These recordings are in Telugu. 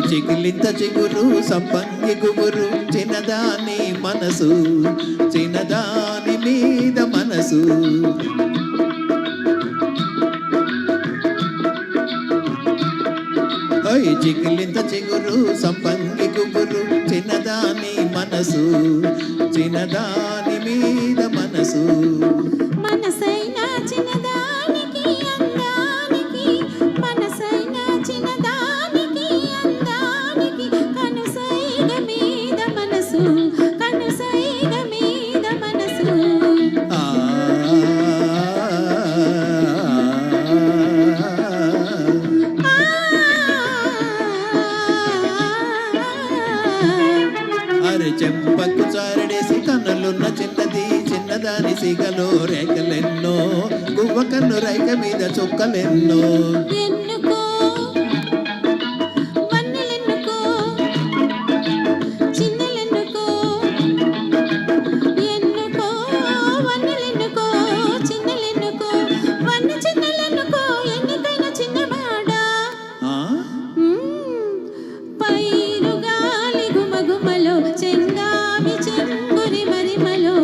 చిగిలింత చిగురు సంపంగి గుబురు చిన్నదాని మనసు చిన్నదాని మీద మనసు చిగిలింత చిగురు సంపంగి గుబురు చిన్నదాని మనసు చిన్నదాని మీద మనసు మనసైనా చిన్నదానికి అందానికి మనసైనా చిన్నదానికి అందానికి కనుసైగ మీద మనసు కనుసైగ మీద మనసు అరే చెంపకు చారడేసి కన్నులున్న చిన్నది చిన్నదాని సిగలో రేఖలెన్నో గువ్వ కన్ను రైక మీద చుక్కలెన్నో ఎన్నుకో వన్నెలెన్నుకో చిన్నెలెన్నుకో ఎన్నుకో వన్నెలెన్నుకో చిన్నెలెన్నుకో వన్న చిన్నెలెన్నుకో ఎన్నికైన చిన్నవాడా పైరుగాలి గుమగుమలో చెంగావి చెంగురి మరిమలో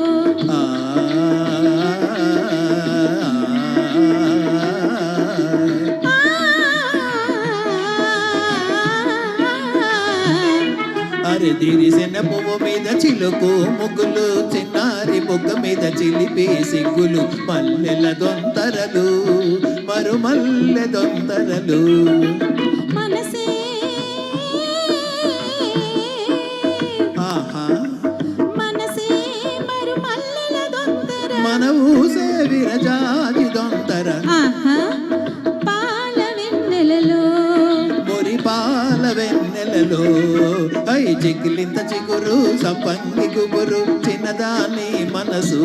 అరే దిరిసిన పువ్వు మీద చిలుకు ముగ్గులు చిన్నారి బొగ్గ మీద చిలిపి సిగ్గులు మల్లెల దొంతరలు మరుమల్లె దొంతరలు మనసే మనసే మరుమల్లెల దొంతర మన ఊసే విరజాజి దొంతర పాల వెన్నెలలో మురి పాల వెన్నెలలో చిగిలింత చిగురు సంపంగి గుబురు చిన్నదాని మనసు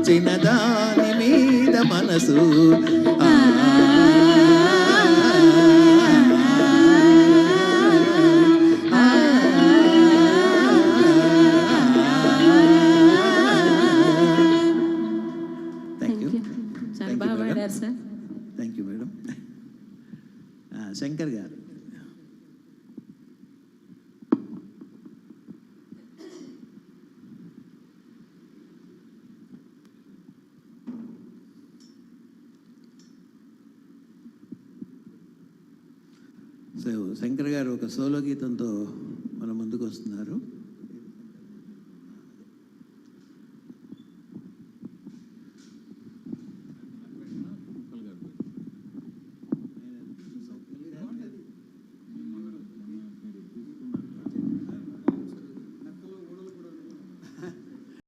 చిన్నదాని మీద మనసు చాలా బాగా పాడారు sir. Thank you madam. Shankar గారు శంకర్ గారు ఒక సోలో గీతంతో మన ముందుకు వస్తున్నారు.